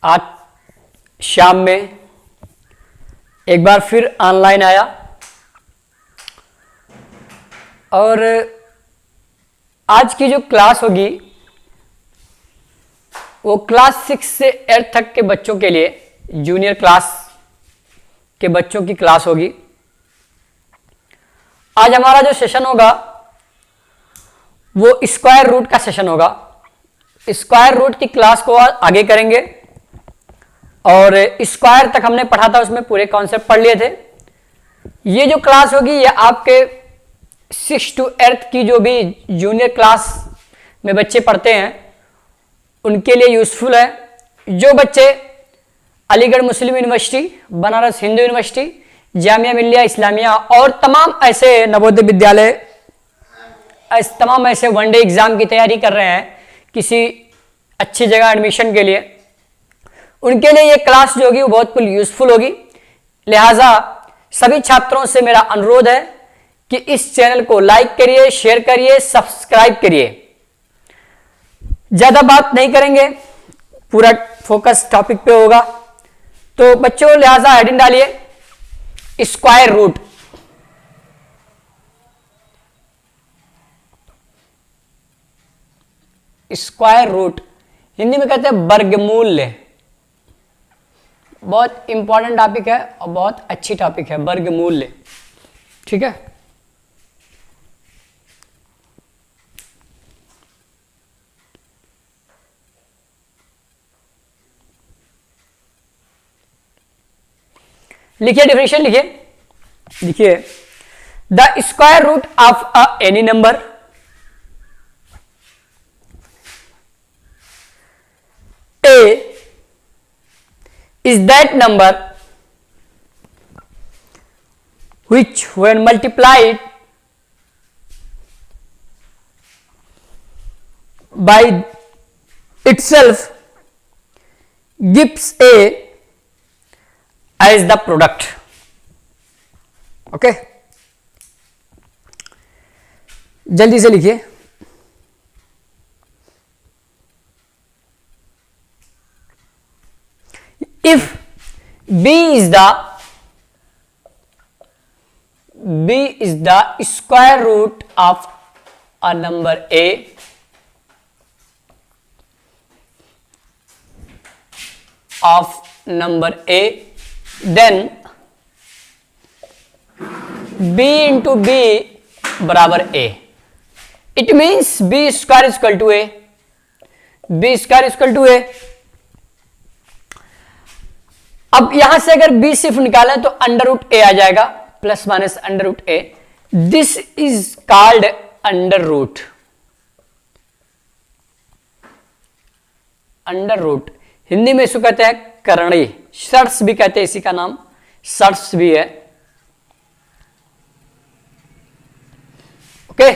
आज शाम में एक बार फिर ऑनलाइन आया और आज की जो क्लास होगी वो क्लास 6 से 8 तक के बच्चों के लिए, जूनियर क्लास के बच्चों की क्लास होगी। आज हमारा जो सेशन होगा वो स्क्वायर रूट का सेशन होगा। स्क्वायर रूट की क्लास को आगे करेंगे और स्क्वायर तक हमने पढ़ा था, उसमें पूरे कॉन्सेप्ट पढ़ लिए थे। ये जो क्लास होगी ये आपके 6 to 8 की जो भी जूनियर क्लास में बच्चे पढ़ते हैं उनके लिए यूजफुल है। जो बच्चे अलीगढ़ मुस्लिम यूनिवर्सिटी, बनारस हिंदू यूनिवर्सिटी, जामिया मिल्लिया इस्लामिया और तमाम ऐसे नवोदय विद्यालय, तमाम ऐसे वनडे एग्जाम की तैयारी कर रहे हैं किसी अच्छी जगह एडमिशन के लिए, उनके लिए ये क्लास जो होगी वो बहुत यूजफुल होगी। लिहाजा सभी छात्रों से मेरा अनुरोध है कि इस चैनल को लाइक करिए, शेयर करिए, सब्सक्राइब करिए। ज्यादा बात नहीं करेंगे, पूरा फोकस टॉपिक पे होगा। तो बच्चों लिहाजा हेडिंग डालिए square root. Square root Hindi में कहते हैं वर्गमूल। बहुत इंपॉर्टेंट टॉपिक है और बहुत अच्छी टॉपिक है वर्गमूल। ठीक है, लिखिए डिफिनेशन, लिखिए the square root of a any number A is that number which when multiplied by itself gives A as the product. Okay, जल्दी से लिखिए। If B is the square root of a number A, then B into B बराबर A. It means B square is equal to A. B square is equal to A. अब यहां से अगर b सिर्फ निकालें तो अंडर रूट ए आ जाएगा, plus minus under root A. This is called under root. Under root Hindi में इसको कहते हैं करणी, शर्ट्स भी कहते हैं, इसी का नाम शर्ट्स भी है। ओके,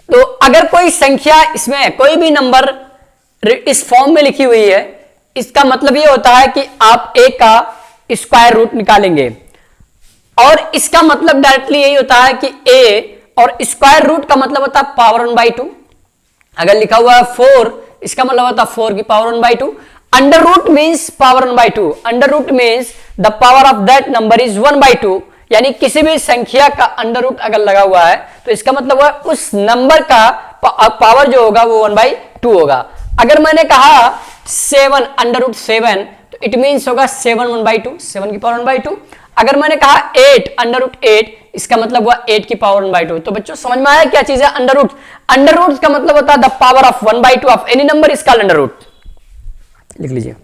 तो अगर कोई संख्या इसमें कोई भी नंबर इस फॉर्म में लिखी हुई है, इसका मतलब ये होता है कि आप a का स्क्वायर रूट निकालेंगे। और इसका मतलब डायरेक्टली यही होता है कि a और स्क्वायर रूट का मतलब होता है पावर 1/2। अगर लिखा हुआ है 4, इसका मतलब होता है 4 की power 1/2। Under root means power 1/2। Under root means the power of that number is 1/2। यानी किसी भी संख्या का अंडर रूट अगर लगा हुआ है तो इसका मतलब है उस नंबर का पावर जो होगा वो 1/2 होगा। अगर मैंने कहा 7 अंडर रूट 7 तो इट मीन्स होगा 7 1/2, 7 की पावर 1/2। अगर मैंने कहा 8 अंडर रूट 8, इसका मतलब हुआ 8 की पावर 1/2। तो बच्चों समझ में आया क्या चीज है अंडर रूट? अंडर रूट का मतलब होता है the power of 1/2 of any number is called under root. लिख लीजिए।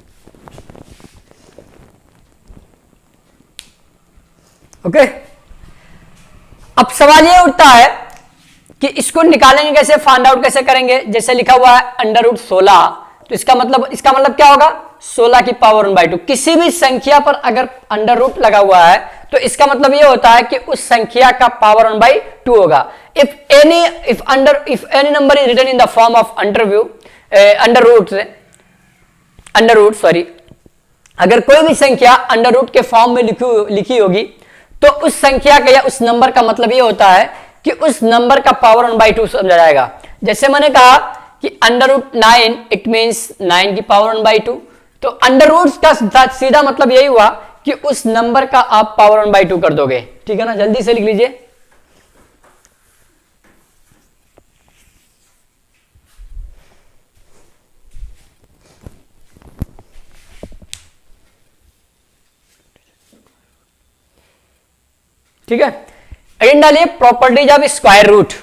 ओके, अब सवाल ये उठता है कि इसको निकालेंगे कैसे, फाइंड आउट कैसे करेंगे। जैसे लिखा हुआ है अंडर रूट 16, तो इसका मतलब क्या होगा 16 की पावर 1/2। किसी भी संख्या पर अगर अंडर रूट लगा हुआ है तो इसका मतलब ये होता है कि उस संख्या का पावर 1/2 होगा। If any number is written in the form of under root, अगर कोई भी संख्या अंडर रूट के फॉर्म में लिखी होगी तो उस संख्या का या उस नंबर का मतलब ये होता है कि उस नंबर का पावर 1/2 समझा जाएगा। जैसे मैंने कहा कि अंडर रूट 9 इट मीन्स 9 की पावर 1/2। तो अंडर रूट का सीधा मतलब यही हुआ कि उस नंबर का आप पावर 1/2 कर दोगे। ठीक है ना, जल्दी से लिख लीजिए। ठीक है, अगेन डालिए properties of square root.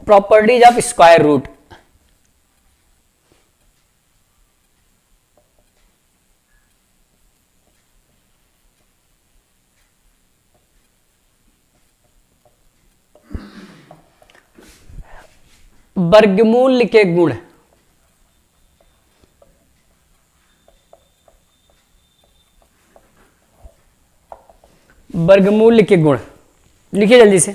Properties of square root. वर्गमूल के गुण। वर्गमूल के गुण लिखिए जल्दी से।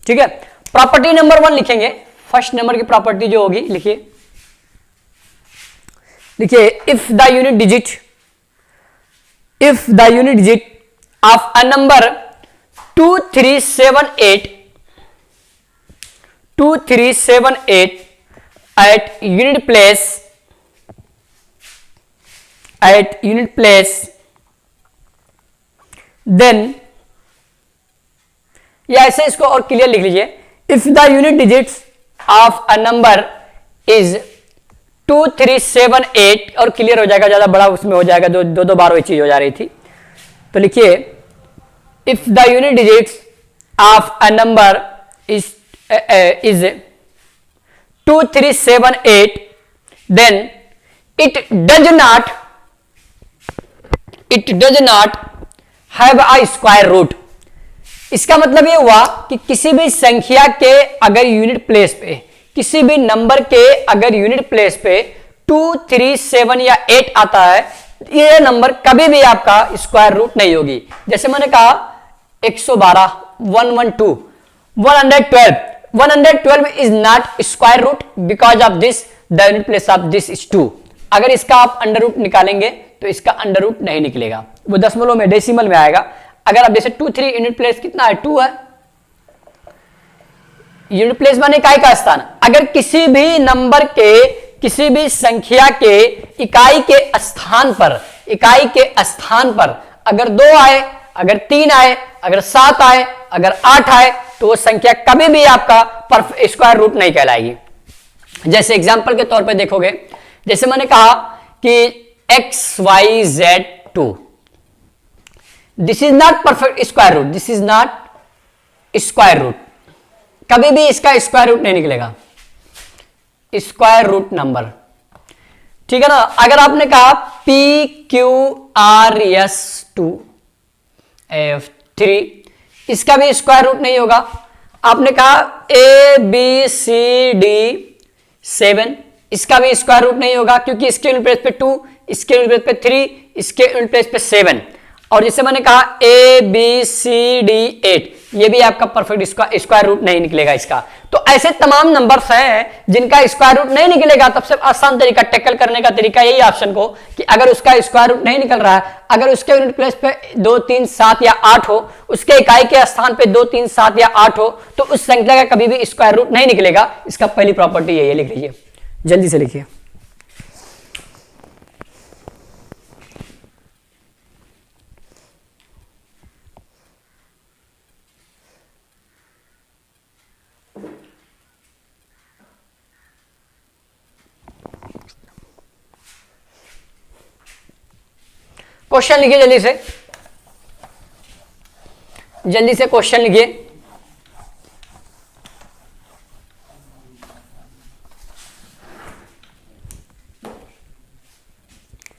ठीक है, प्रॉपर्टी नंबर 1 लिखेंगे। फर्स्ट नंबर की प्रॉपर्टी जो होगी लिखिए, लिखिए if the unit digit of a number 2378 at unit place then, या ऐसे इसको और क्लियर लिख लीजिए, if the unit digits of a number is 2378, और क्लियर हो जाएगा, ज्यादा बड़ा उसमें हो जाएगा, दो बार वही चीज हो जा रही थी। तो लिखिए if the unit digits of a number is 2378 then it does not have a square root। इसका मतलब ये हुआ कि किसी भी संख्या के अगर यूनिट प्लेस पे, किसी भी नंबर के अगर यूनिट प्लेस पे 2, 3, 7 या 8 आता है, ये नंबर कभी भी आपका स्क्वायर रूट नहीं होगी। जैसे मैंने कहा 112, 112, 112 is not square root because of this, the unit place of this is 2। अगर इसका आप अंडर रूट निकालेंगे तो इसका अंडर रूट नहीं निकलेगा, वो दशमलव में, डेसिमल में आएगा। अगर आप जैसे 2, 3 यूनिट प्लेस कितना है, 2 है, यूनिट प्लेस माने इकाई का स्थान। अगर किसी भी नंबर के, किसी भी संख्या के इकाई के स्थान पर अगर 2 आए, अगर 3 आए, अगर 7 आए, अगर 8 आए, तो वो संख्या कभी भी आपका स्क्वायर रूट नहीं कहलाएगी। जैसे एग्जांपल के तौर पे देखोगे, जैसे मैंने कहा कि XYZ2, this is not perfect square root, this is not square root, कभी भी इसका स्क्वायर रूट नहीं निकलेगा, स्क्वायर रूट नंबर। ठीक है ना। अगर आपने कहा PQRS2F3, इसका भी स्क्वायर रूट नहीं होगा। आपने कहा ABCD7, इसका भी स्क्वायर रूट नहीं होगा, क्योंकि इसके यूनिट प्लेस पे 2, इसके यूनिट प्लेस पे 3, इसके यूनिट प्लेस पे 7। और जैसे मैंने कहा ABCD8, ये भी आपका परफेक्ट स्क्वायर रूट नहीं निकलेगा इसका। तो ऐसे तमाम नंबर्स हैं जिनका स्क्वायर रूट नहीं निकलेगा। तब से आसान तरीका टैकल करने का तरीका यही ऑप्शन को, कि अगर उसका स्क्वायर रूट नहीं निकल रहा है, अगर उसके यूनिट प्लेस पे 2, 3, 7 या 8 हो, उसके इकाई के स्थान पे 2, 3, 7 या 8 हो, तो उस संख्या का कभी भी स्क्वायर रूट नहीं निकलेगा। इसका पहली प्रॉपर्टी यही है, लिख लीजिए, जल्दी से लिखिए। क्वेश्चन लिखिए जल्दी से, जल्दी से क्वेश्चन लिखिए।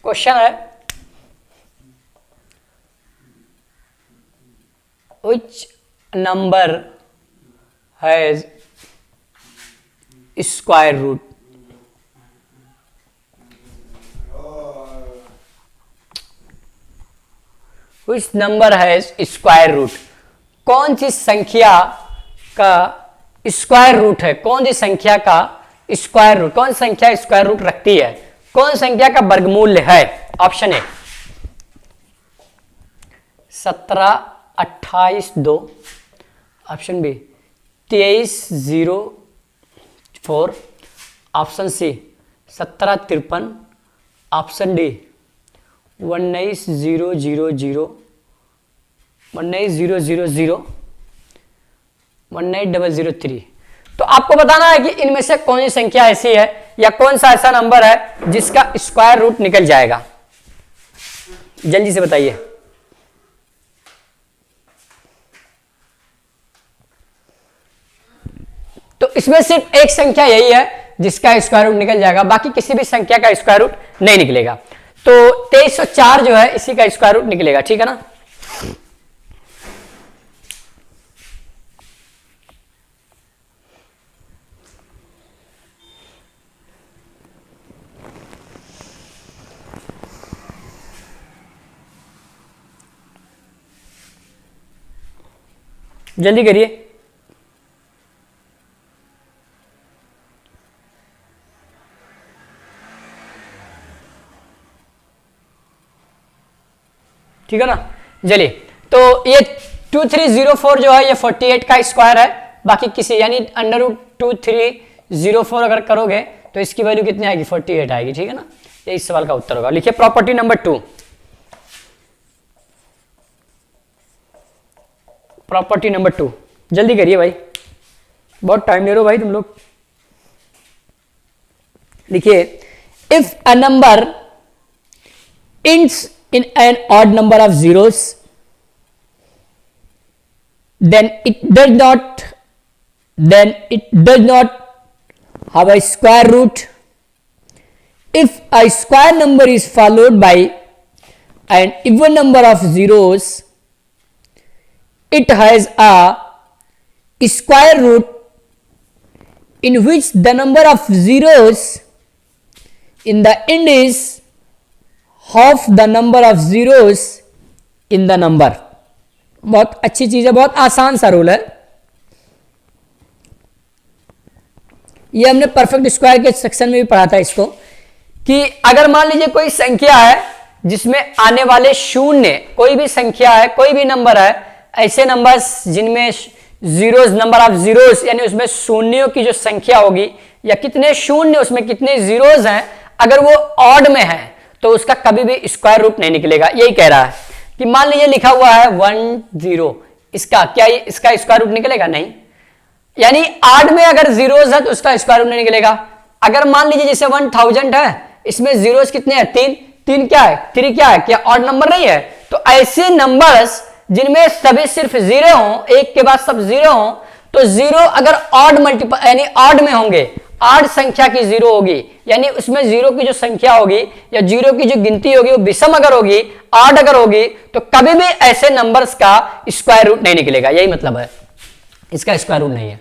क्वेश्चन है, which number has square root? Which number has square root? कौन सी संख्या का स्क्वायर रूट है, कौन सी संख्या का स्क्वायर रूट, कौन संख्या स्क्वायर रूट रखती है, कौन संख्या का वर्गमूल है? Option A 17, 28, 2, option B 23, 0, 4, option C 17, 53, option D 19, 0, 0, 0, 19, 0, 0, 0, 19, 0, 3। तो आपको बताना है कि इनमें से कौन सी संख्या ऐसी है या कौन सा ऐसा नंबर है जिसका स्क्वायर रूट निकल जाएगा। जल्दी से बताइए। तो इसमें सिर्फ एक संख्या यही है जिसका स्क्वायर रूट निकल जाएगा, बाकी किसी भी संख्या का स्क्वायर रूट नहीं निकलेगा। तो 2304 जो है इसी का स्क्वायर रूट निकलेगा, ठीक है ना। जल्दी करिए। ठीक है ना। चलिए, तो ये 2304 जो है ये 48 का स्क्वायर है, बाकी किसी यानी √2304 अगर करोगे तो इसकी वैल्यू कितनी आएगी? 48 आएगी, ठीक है ना। ये इस सवाल का उत्तर होगा। लिखिए प्रॉपर्टी नंबर 2। प्रॉपर्टी नंबर 2 जल्दी करिए भाई, बहुत टाइम ले रहे हो भाई तुम लोग। लिखिए if a number ends in an odd number of zeros, then it does not have a square root. If a square number is followed by an even number of zeros, it has a square root in which the number of zeros in the end is half the number of zeros in the number। बहुत अच्छी चीज है, बहुत आसान सा rule है। ये हमने परफेक्ट स्क्वायर के सेक्शन में भी पढ़ा था इसको, कि अगर मान लीजिए कोई संख्या है जिसमें आने वाले शून्य, कोई भी संख्या है, कोई भी नंबर है, ऐसे नंबर्स जिनमें जीरोस, नंबर ऑफ जीरोस यानी उसमें शून्यों की जो संख्या होगी या कितने शून्य उसमें कितने जीरोस हैं, अगर वो ऑड में है तो उसका कभी भी स्क्वायर रूट नहीं निकलेगा। यही कह रहा है कि मान लीजिए लिखा हुआ है 1 0, इसका क्या इसका स्क्वायर रूट निकलेगा? नहीं। यानी ऑड में अगर जीरोस है तो उसका स्क्वायर रूट नहीं निकलेगा। अगर मान लीजिए जैसे 1000 है, इसमें जीरोस कितने हैं? 3 3 क्या है? 3 क्या है? क्या ऑड नंबर नहीं है? तो ऐसे नंबर्स जिनमें सभी सिर्फ जीरो हो, एक के बाद सब जीरो हो, तो जीरो अगर ऑड मल्टीपल यानी ऑड में होंगे, ऑड संख्या की जीरो होगी, यानी उसमें जीरो की जो संख्या होगी या जीरो की जो गिनती होगी वो विषम अगर होगी, ऑड अगर होगी, तो कभी भी ऐसे नंबर्स का स्क्वायर रूट नहीं निकलेगा। यही मतलब है, इसका स्क्वायर रूट नहीं है।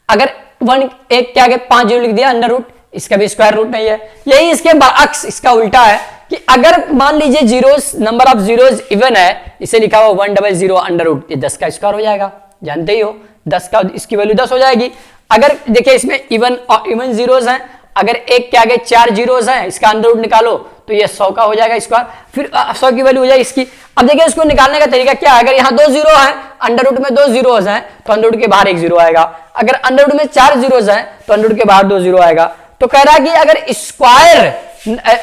अगर 1 1 के आगे 5 जीरो लिख दिया अंडर रूट, इसका भी स्क्वायर रूट नहीं है। यही इसके बरअक्स इसका उल्टा है कि अगर मान लीजिए zeros, number of zeros even है, इसे लिखा हुआ 100 अंडर रूट, ये 10 का स्क्वायर हो जाएगा, जानते ही हो 10 का, इसकी वैल्यू 10 हो जाएगी। अगर देखिए इसमें इवन जीरोस हैं, अगर 1 के आगे 4 जीरोस हैं, इसका अंडर रूट निकालो तो ये 100 का हो जाएगा स्क्वायर, फिर 100 की वैल्यू हो जाएगी इसकी। अब देखिए इसको निकालने का तरीका क्या है, अगर यहाँ 2 जीरो है, अंडर रूट में 2 जीरोस हैं तो अंडर रूट के बाहर 1 जीरो आएगा। अगर अंडर रूट में 4 जीरोस हैं तो अंडर रूट के बाहर 2 जीरो आएगा। तो कह रहा है कि अगर स्क्वायर,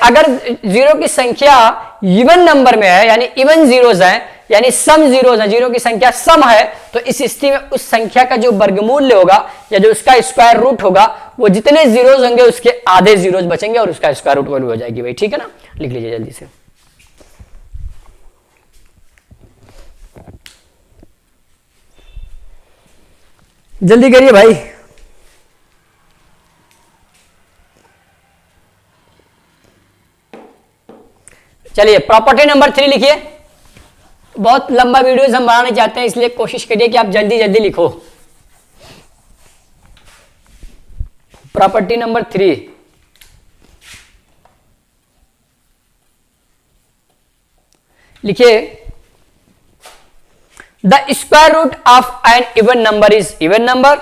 अगर जीरो की संख्या इवन नंबर में है यानी इवन जीरोस हैं, यानी सम जीरोस हैं, जीरो की संख्या सम है, तो इस स्थिति में उस संख्या का जो वर्गमूल्य होगा या जो उसका स्क्वायर रूट होगा, वो जितने जीरोस होंगे उसके आधे जीरोस बचेंगे और उसका स्क्वायर रूट वैल्यू हो जाएगी भाई, ठीक है ना। लिख लीजिए जल्दी से। जल्दी करिए भाई। चलिए प्रॉपर्टी नंबर 3 लिखिए। बहुत लंबा वीडियोस हम बनाना चाहते हैं, इसलिए कोशिश करिए कि आप जल्दी जल्दी लिखो। प्रॉपर्टी नंबर 3, लिखिए the square root of an even number is even number,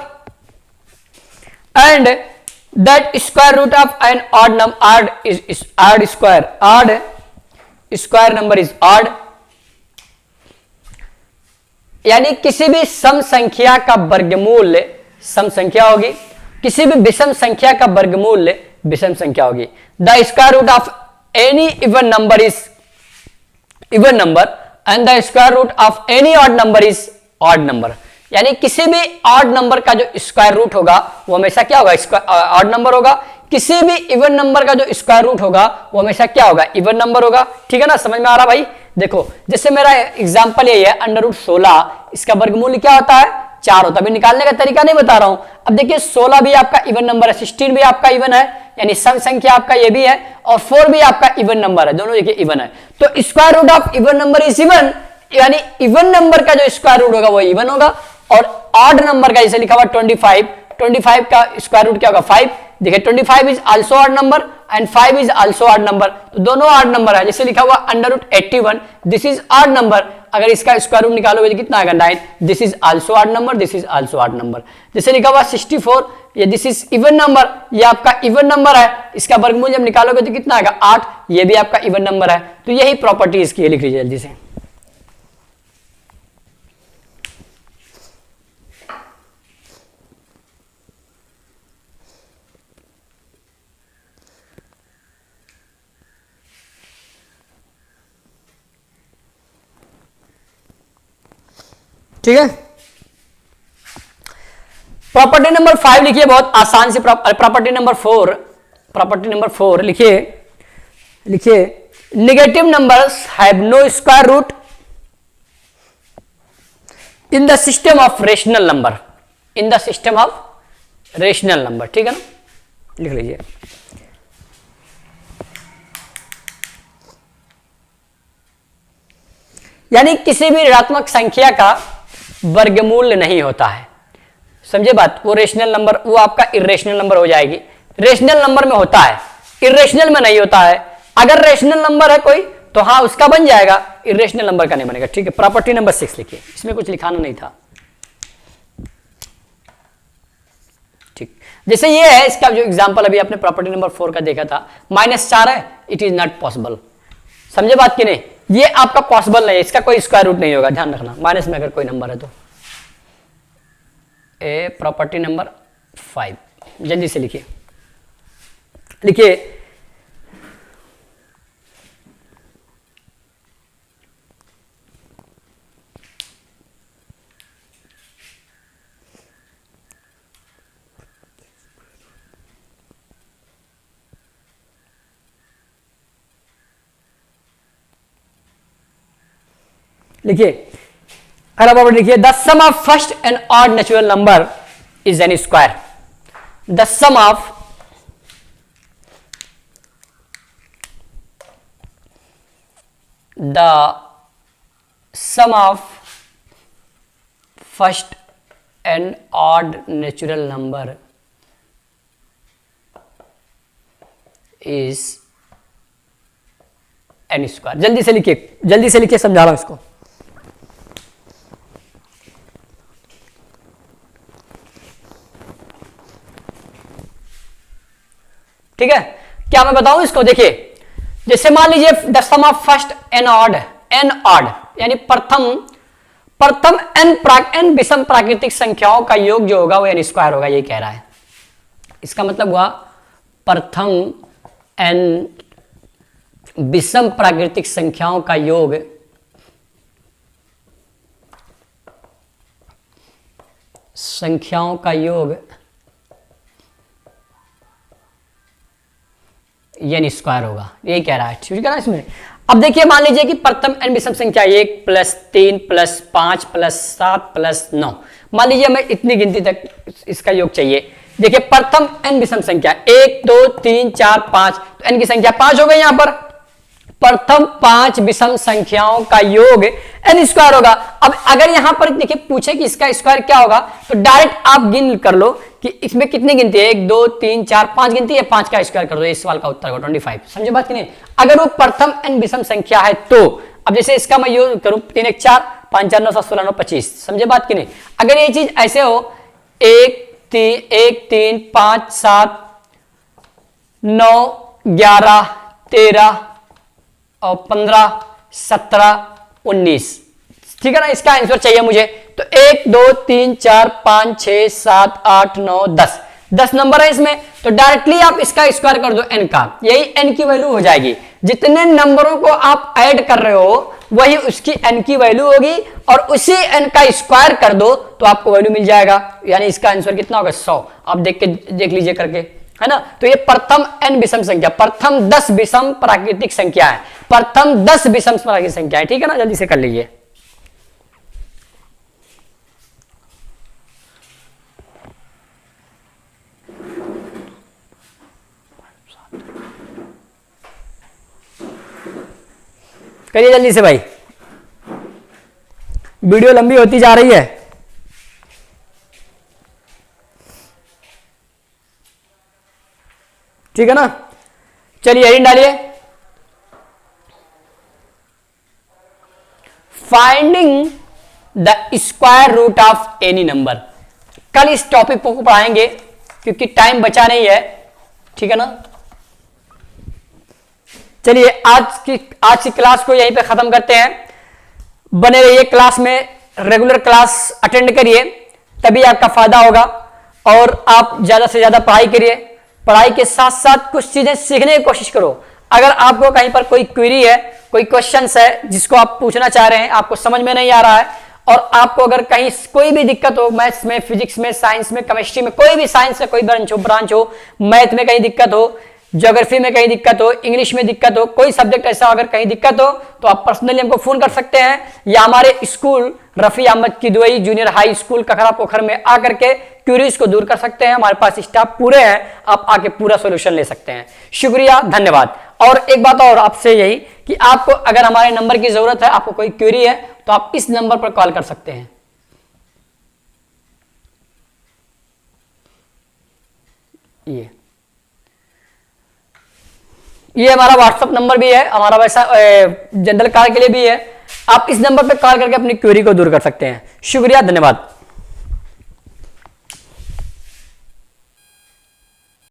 and that square root of an odd number odd square number is odd, यानी किसी भी सम संख्या का वर्गमूल सम संख्या होगी, किसी भी विषम संख्या का वर्गमूल विषम संख्या होगी। The square root of any even number is even number and the square root of any odd number is odd number, यानी किसी भी ऑड नंबर का जो स्क्वायर रूट होगा वो हमेशा क्या होगा, ऑड नंबर होगा। किसी भी इवन नंबर का जो स्क्वायर रूट होगा वो हमेशा क्या होगा, इवन नंबर होगा। ठीक है ना, समझ में आ रहा भाई। देखो जैसे मेरा एग्जांपल यही है, अंडर रूट 16, इसका वर्गमूल क्या होता है, 4 होता है। अभी निकालने का तरीका नहीं बता रहा हूं। अब देखिए 16 भी आपका इवन नंबर है, 16 भी आपका इवन है, यानी सम संख्या आपका ये भी है, और 4 भी आपका इवन नंबर है, दोनों देखिए इवन है। तो square root of even number is even, यानी इवन नंबर का जो स्क्वायर रूट होगा वो इवन होगा। और ऑड नंबर का जैसे लिखा हुआ 25 का स्क्वायर रूट क्या होगा, 5। देखिए 25 is also odd number and 5 is also odd number, तो दोनों ऑड नंबर है। जैसे लिखा हुआ under root 81, this is odd number, अगर इसका स्क्वायर रूट निकालोगे तो कितना आएगा, 9। This is also odd number, this is also odd number. जैसे लिखा हुआ 64, ये दिस इज इवन नंबर, ये आपका इवन नंबर है, इसका वर्गमूल जब निकालोगे तो कितना आएगा, 8, ये भी आपका इवन नंबर है। तो यही प्रॉपर्टी इसकी लिख लीजिए जल्दी से। ठीक है, प्रॉपर्टी नंबर 5 लिखिए, बहुत आसान से। प्रॉपर्टी नंबर 4 लिखिए negative numbers have no square root in the system of rational number, in the system of rational number. ठीक है ना, लिख लीजिए। यानी किसी भी ऋणात्मक संख्या का वर्गमूल नहीं होता है, समझे बात। वो रेशनल नंबर, वो आपका इरेशनल नंबर हो जाएगी। रेशनल नंबर में होता है, इरेशनल में नहीं होता है। अगर रेशनल नंबर है कोई तो हाँ उसका बन जाएगा, इरेशनल नंबर का नहीं बनेगा। ठीक है, प्रॉपर्टी नंबर 6 लिखिए, इसमें कुछ लिखाना नहीं था। ठीक, जैसे ये है, इसका जो एग्जांपल अभी आपने प्रॉपर्टी नंबर 4 का देखा था, -4 है, इट इज नॉट पॉसिबल। समझे बात कि नहीं, ये आपका पॉसिबल नहीं है, इसका कोई स्क्वायर रूट नहीं होगा, ध्यान रखना। माइनस में अगर कोई नंबर है तो। प्रॉपर्टी नंबर 5 जल्दी से लिखिए। अगला प्रॉपर्टी लिखिए, the sum of first and odd natural number is n square. The sum of first and odd natural number is n square. जल्दी से लिखिए, समझा रहा हूं इसको। ठीक है, क्या मैं बताऊं इसको, देखिए जैसे मान लीजिए the sum of first n odd यानी प्रथम एन विषम प्राकृतिक संख्याओं का योग जो होगा वो एन स्क्वायर होगा, ये कह रहा है। इसका मतलब हुआ प्रथम एन विषम प्राकृतिक संख्याओं का योग एन स्क्वायर होगा, ये कह रहा है। ठीक है ना, इसमें अब देखिए मान लीजिए कि प्रथम एन विषम संख्या 1 + 3 + 5 + 7 + 9, मान लीजिए हमें इतनी गिनती तक इसका योग चाहिए। देखिए प्रथम एन विषम संख्या 1 2 3 4 5, तो एन की संख्या 5 हो गई। यहां पर प्रथम 5 विषम संख्याओं का योग एन स्क्वायर होगा। अब अगर यहां पर देखिए पूछे कि इसका स्क्वायर क्या होगा, तो डायरेक्ट आप गिन कर लो कि इसमें कितनी गिनती है, 1 2 3 4 5 गिनती है, 5 का स्क्वायर कर दो, इस सवाल का उत्तर होगा 25। समझे बात कि नहीं। अगर वो प्रथम एन विषम संख्या है तो अब जैसे इसका मैं योग करूं 3 1 4 5 4 9 7 16 9 25। समझे बात कि नहीं। अगर ये चीज ऐसे हो 1 1 3 5 7 9 11 13 और 15 17 19, ठीक है ना। इसका आंसर चाहिए मुझे, तो 1 2 3 4 5 6 7 8 9 10 नंबर है इसमें। तो डायरेक्टली आप इसका स्क्वायर कर दो n का, यही n की वैल्यू हो जाएगी। जितने नंबरों को आप ऐड कर रहे हो वही उसकी n की वैल्यू होगी, और उसी n का स्क्वायर कर दो तो आपको वैल्यू मिल जाएगा। यानी इसका आंसर कितना होगा 100। आप देख लीजिए करके, है ना। तो ये प्रथम n विषम संख्या, प्रथम 10 विषम प्राकृतिक संख्या है, प्रथम 10 विषम प्राकृतिक संख्या है, ठीक है ना। जल्दी से कर लीजिए। करिए जल्दी से भाई, वीडियो लंबी होती जा रही है। ठीक है ना, चलिए हेडिंग डालिए, finding the square root of any number. कल इस टॉपिक को पढ़ाएंगे क्योंकि टाइम बचा नहीं है, ठीक है ना। चलिए आज की क्लास को यहीं पे खत्म करते हैं। बने रहिए क्लास में, रेगुलर क्लास अटेंड करिए, तभी आपका फायदा होगा। और आप ज्यादा से ज्यादा पढ़ाई करिए, पढ़ाई के साथ साथ कुछ चीजें सीखने की कोशिश करो। अगर आपको कहीं पर कोई क्वेरी है, कोई क्वेश्चंस है जिसको आप पूछना चाह रहे हैं, आपको समझ में नहीं आ रहा है, और आपको अगर कहीं कोई भी दिक्कत हो, मैथ्स में, फिजिक्स में, साइंस में, केमिस्ट्री में, कोई भी साइंस में कोई ब्रांच हो, मैथ में कहीं दिक्कत हो, ज्योग्राफी में कहीं दिक्कत हो, इंग्लिश में दिक्कत हो, कोई सब्जेक्ट ऐसा अगर कहीं दिक्कत हो तो आप पर्सनली हमको फोन कर सकते हैं, या हमारे school Rafi Ahmed Kidwai junior high school Kakhra Pokhar में आकर के क्यूरीज को दूर कर सकते हैं। हमारे पास स्टाफ पूरे हैं, आप आके पूरा सोल्यूशन ले सकते हैं। शुक्रिया, धन्यवाद। और एक बात और आपसे यही कि आपको अगर हमारे नंबर की जरूरत है, आपको कोई क्वेरी है तो आप इस नंबर पर कॉल कर सकते हैं। ये हमारा व्हाट्सएप नंबर भी है, हमारा वैसा जनरल कॉल के लिए भी है। आप इस नंबर पर कॉल करके अपनी क्वेरी को दूर कर सकते हैं। शुक्रिया, धन्यवाद।